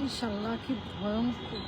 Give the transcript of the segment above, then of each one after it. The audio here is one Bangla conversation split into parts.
ইনশাআল্লাহ কি ভয়ঙ্কর।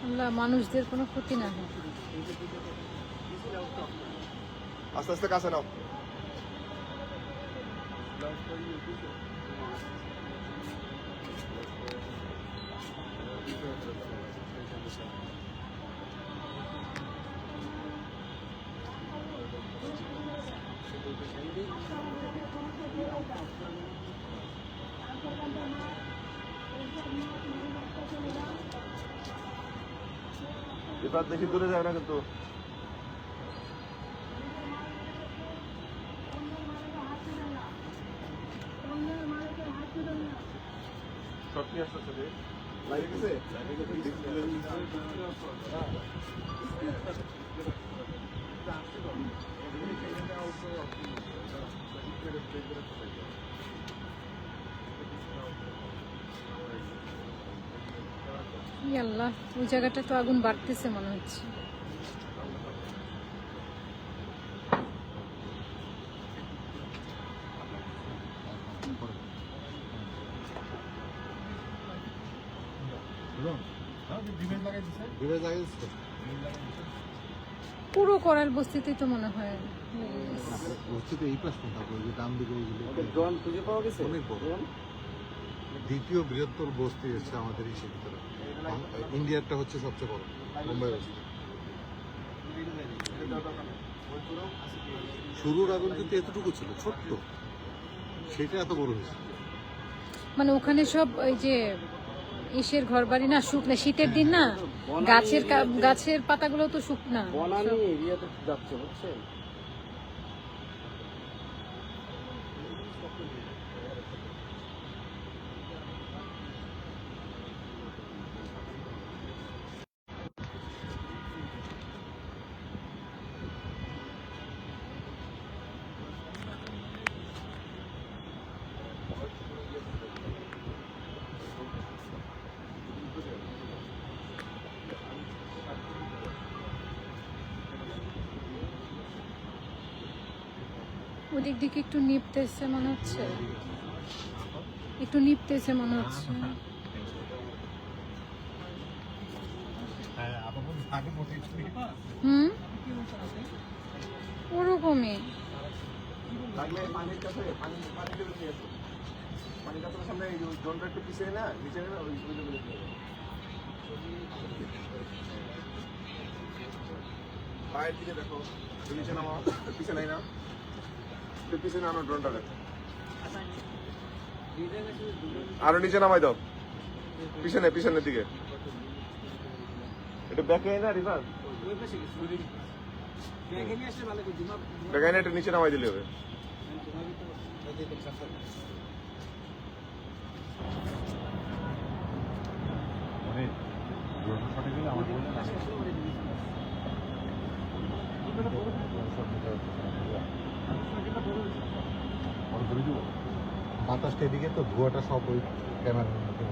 আল্লাহ মানুষদের কোনো ক্ষতি না হয়। আস্তে আস্তে কাছে নাও। এবার দেখি দূরে যাবে না কিন্তু। শর্ট নিয়ে আসতেছে রে। লাগে গেছে? আল্লাহ, ওই জায়গাটা তো আগুন বাড়তেছে মনে হচ্ছে। পুরো করাল বস্তিতে তো মনে হয় বস্তিতে এই পাশ কোনটা ওই যে ডান দিকে ওইগুলো ড্রোন খুঁজে পাওয়া গেছে? অনেক বড় দ্বিতীয় বৃহত্তর বস্তি হচ্ছে আমাদের এই ভিতরে। ইন্ডিয়ারটা হচ্ছে সবচেয়ে বড়, মুম্বাই বস্তি। শুরুর আগুন কিন্তু এতটুকু ছিল, ছোট্ট, সেটা এত বড় হয়েছে। মানে ওখানে সব ওই যে ইসের ঘর বাড়ি না, শুকনা শীতের দিন না, গাছের পাতাগুলো তো শুকনা। বনানী এরিয়াতে যাচ্ছে হচ্ছে। ওদিক দিকে একটু নিপতেছে মনে হচ্ছে, একটু নিপতেছে মনে হচ্ছে। হুম, ওরকমই। লাগলে পানির কাছে পানি দেবে নিয়ে আসো। পানির কাছে সামনে এই ড্রোনটা একটু পিছিয়ে না, নিচে নেবে ওই পায়ের দিকে দেখো, নিচে নামাও, পিছিয়ে নাই না, পিছিয়ে নামানো ড্রোনটা দেখো। আরো নিচে নামাই দাও, পিছনের দিকে। এটা ব্যাকে না রিভার্স ব্যাকে না, এটা নিচে নামাই দিলে হবে। বাতাসটা এদিকে তো, ধোঁয়াটা সব ওই ক্যামেরার মধ্যে।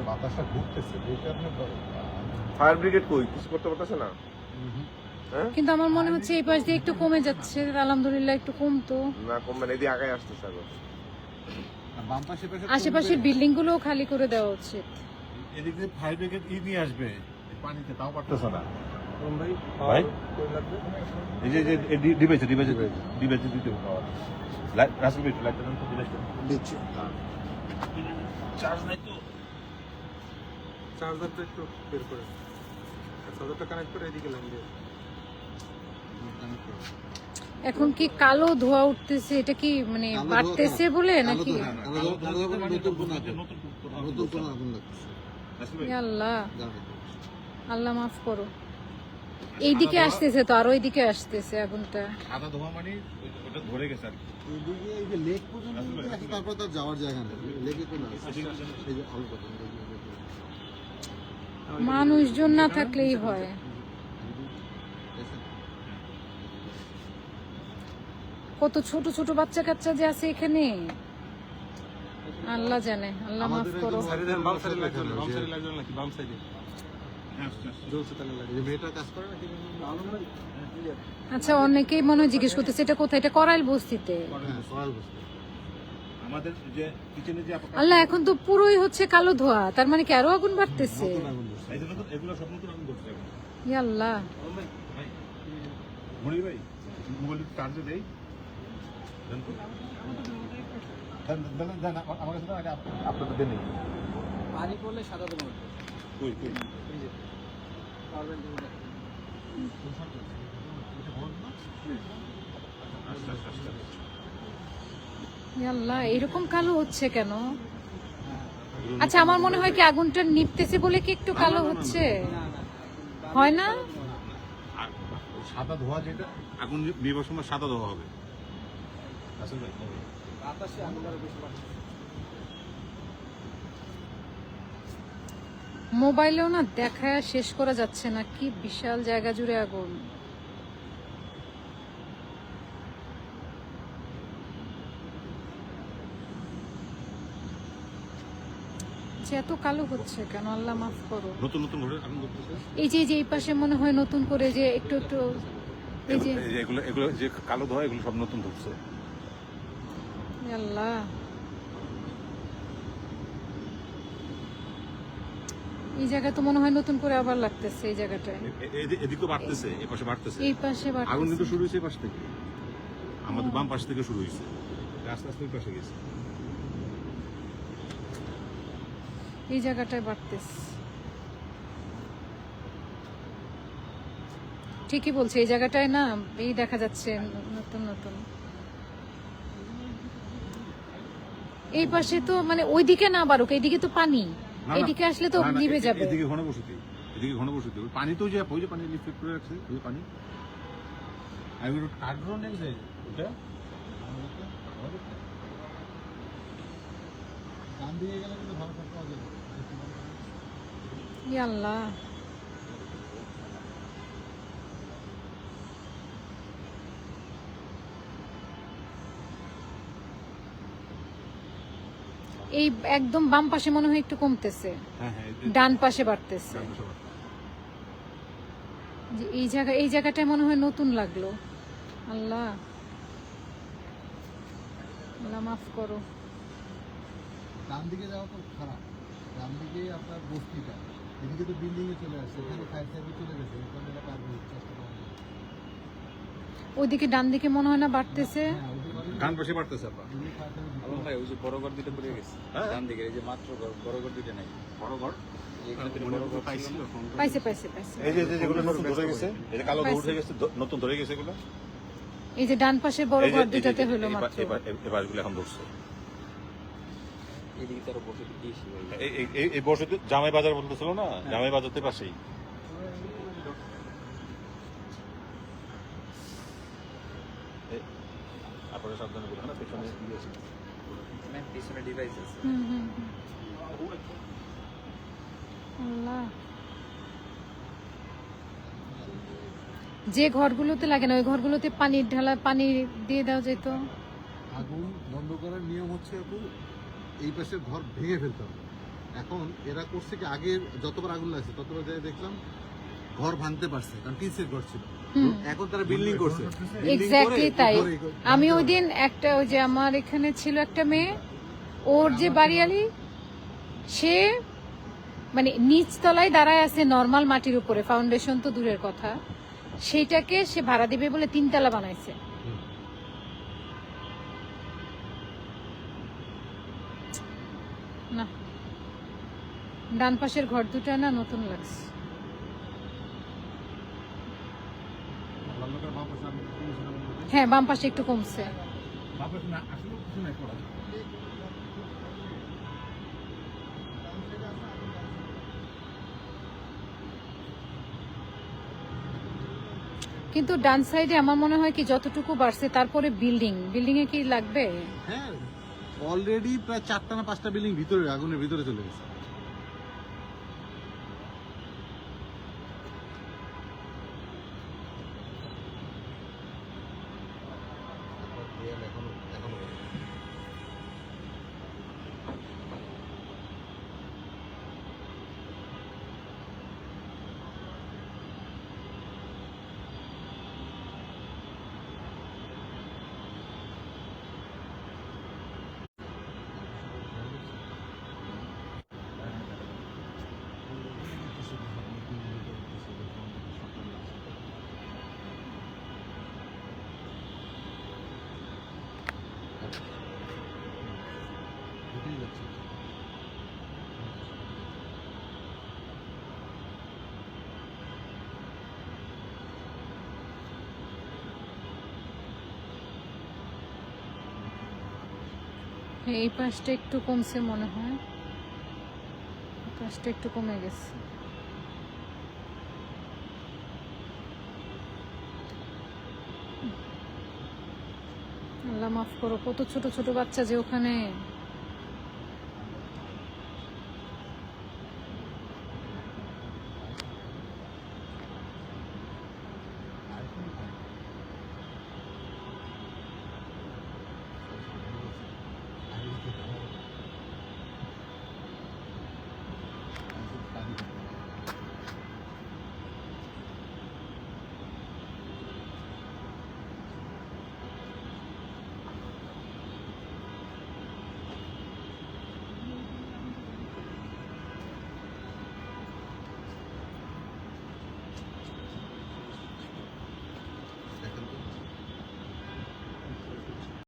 বাতাসটা ঘুরতেছে, এই কারণে ফায়ার ব্রিগেড কই কিছু করতে পারতেছে না। হ্যাঁ, কিন্তু আমার মনে হচ্ছে এই পাশ দিয়ে একটু কমে যাচ্ছে, আলহামদুলিল্লাহ একটু কমতো না কমবে না, এদিকে আগায় আসতেছে আগে। বাম পাশে আশেপাশের বিল্ডিং গুলো খালি করে দেওয়া উচিত। এদিক দিয়ে ফায়ার ব্রিগেড নিয়ে আসবে পানিতে, তাও পারতেছে না। ভাই এই যে ডিভাইসে দিতে হবে। রাসেল ভাই লাইট দেন তো, ডিভাইসটা দিচ্ছি। চার্জ নাই তো। চার্জারটা একটু বের করে, চার্জারটা কানেক্ট করে এদিকে লাগিয়ে। এখন কি কালো ধোঁয়া উঠতেছে, এটা কি মানে বাড়তেছে বলে নাকি? আল্লাহ, আল্লাহ মাফ করো। এইদিকে আসতেছে তো, আর ওইদিকে আসতেছে আগুনটা। সাদা ধোঁয়া মানে ওটা ধরে গেছে আর কি। এদিকে এই যে লেক পর্যন্ত আছে, তারপর তার যাওয়ার জায়গা নেই, লেকে তো না। এই যে অল্প মানুষজন না থাকলেই হয়। কত ছোট ছোট বাচ্চা কাচ্চা যে আছে এখানে, আল্লাহ জানে, আল্লাহ মাফ আমাদের করো। একজন সাইডে দেন, বাম সাইডে লাগবে না, বাম যে- সাইডে লাগবে নাকি, বাম সাইডে জ্বলছে তাহলে লাগবে। এই যে মেয়েটা কাজ করে নাকি? আচ্ছা, অনেকেই মনে হয় জিজ্ঞেস করতেছে এটা কোথায়, এটা করাইল বস্তিতে। হ্যাঁ, সরাল বস্তি। আমাদের যে কিচেনে যে আল্লাহ, এখন তো পুরোই হচ্ছে কালো ধোয়া, তার মানে কি আরো আগুন বাড়তেছে? নতুন আগুন ধরছে। এই জন্য তো এগুলো সব নতুন আগুন করছে এখন। ইয়া আল্লাহ, মনির ভাই মোবাইল চার্জে দেই দেন তো। দেন, আমার কাছে দেন, আপনাদের দেন নেই। পানি পড়লে সাদা দেবো। কই কই আচ্ছা আচ্ছা আচ্ছা। ইয়া আল্লাহ, এরকম কালো হচ্ছে কেন? আচ্ছা, আমার মনে হয় কি আগুনটা নিপতেছে বলে কি একটু কালো হচ্ছে, হয় না? আর সাদা ধোয়া যেটা, আগুন নিবার সময় সাদা দেওয়া হবে। আসল ভাই বাতাসে আগুন আরো বেশি বাড়ছে। মোবাইলেও না দেখায় শেষ করা যাচ্ছে না, কি বিশাল জায়গা জুড়ে আগুন। যে এত কালো হচ্ছে কেন, আল্লাহ মাফ করো। নতুন নতুন ঘরে আগুন করতেছে। এই যে এই পাশে মনে হয় নতুন করে যে একটু একটু এই যে, এগুলো এগুলো যে কালো ধোয়া এগুলো সব নতুন ধরছে। আল্লাহ, এই জায়গা তো মনে হয় নতুন করে আবার লাগতেছে এই জায়গাটায়। এদিকে বাড়তেছে, এই পাশে বাড়তেছে। এই পাশে আগুন কিন্তু বাড়তেছে, শুরু হয়েছে এই পাশ থেকে, আমাদের বাম পাশ থেকে শুরু হয়েছে, আস্তে আস্তে ওই পাশে গেছে। এই জায়গাটায় বাড়তেছে। ঠিকই বলছে, এই জায়গাটায় না এই দেখা যাচ্ছে নতুন নতুন। এই পাশে তো মানে ওইদিকে না বাড়ুক, এইদিকে তো পানি, না, না, এদিকে আসলে তো না, না, নিভে যাবে। এদিকে ঘন বসতি, এদিকে ঘন বসতি। ওই পানি তো ওই যে পানি লিফট করে রাখছে, ওই যে পানি। আর ওই কাঠগুলো নেই যে ওটা ডান দিকে গেলে কিন্তু ভালো থাকতে হবে। ইয়া আল্লাহ, এই একদম বাম পাশে মনে হয় একটু কমতেছে, হ্যাঁ হ্যাঁ ডান পাশে বাড়তেছে। যে এই জায়গাটায় মনে হয় নতুন লাগলো। আল্লাহ, আল্লাহ মাফ করো। ডান দিকে যাওয়া তো খারাপ, ডান দিকে আপনার বস্তিটা, এদিকে তো বিল্ডিং এ চলে আসছে, এখানে ফায়ার সার্ভিস চলে গেছে, এখানে এলাকা আগুন চেষ্টা করা হচ্ছে। ওইদিকে ডান দিকে মনে হয় না বাড়তেছে। হ্যাঁ, ওদের বাড়ি ডান পাশে বাড়তেছে আপনার। এদিকে ফায়ার সার্ভিস আলম ভাই, ওই যে বড় ঘর দুটো পড়ে গেছে হ্যাঁ? ডান দিকে, এই যে মাত্র বড় ঘর দুটো নাই, বড় ঘর এখানে তো বড় ঘর ছিল না। পাইছে পাইছে পাইছে। এই যে যেগুলো নতুন ধরে গেছে, এই যে কালো ধরে উঠে গেছে, নতুন ধরে গেছে এগুলো। এই যে ডান পাশের বড় এই যে- ঘর এই যে- দুটাতে হলো এই বা- মাত্র। এই বাসগুলো এখন ধরছে। এদিকে তো আরো বসে বেশি ভাই। এই বসে জামাই বাজার বলতেছিল না, জামাই বাজারতে পাশেই। আপনারা সাবধানে বলুন না, পেছনে ইয়ে আছে। এখানে পিছনে ডিভাইস আছে। হুম, হুম, হুম। আল্লাহ, যে ঘরগুলোতে লাগে না ওই ঘরগুলোতে পানি ঢালা, পানি দিয়ে দেওয়া যেত। আগুন বন্ধ করার নিয়ম হচ্ছে আপু এই পাশের ঘর ভেঙে ফেলতে হবে। এখন এরা করছে কি, আগে যতবার আগুন লাগছে ততবার যাই দেখলাম ঘর ভাঙতে পারছে, কারণ টিনের ঘর ছিল। হুম। এখন তারা বিল্ডিং করছে, এক্স্যাক্টলি তাই। আমি ওই দিন একটা, ওই যে আমার এখানে ছিল একটা মেয়ে, ওর যে বাড়িয়ালি, সে মানে নিচ তলায় দাঁড়ায় আছে নর্মাল মাটির উপরে, ফাউন্ডেশন তো দূরের কথা, সেইটাকে সে ভাড়া দিবে বলে 3 তলা বানাইছে। না, ডান পাশের ঘর দুটা না নতুন লাগছে। হ্যাঁ, বাম পাশে একটু কমছে। কিন্তু ডান সাইডে আমার মনে হয় কি যতটুকু বাড়ছে তারপরে বিল্ডিং এ কি লাগবে? হ্যাঁ, অলরেডি প্রায় 4টা না 5টা বিল্ডিং ভিতরে আগুনের ভিতরে চলে গেছে। এই পাশটা একটু কমছে মনে হয়, এই পাশটা একটু কমে গেছে। আল্লাহ মাফ করো, কত ছোট ছোট বাচ্চা যে ওখানে।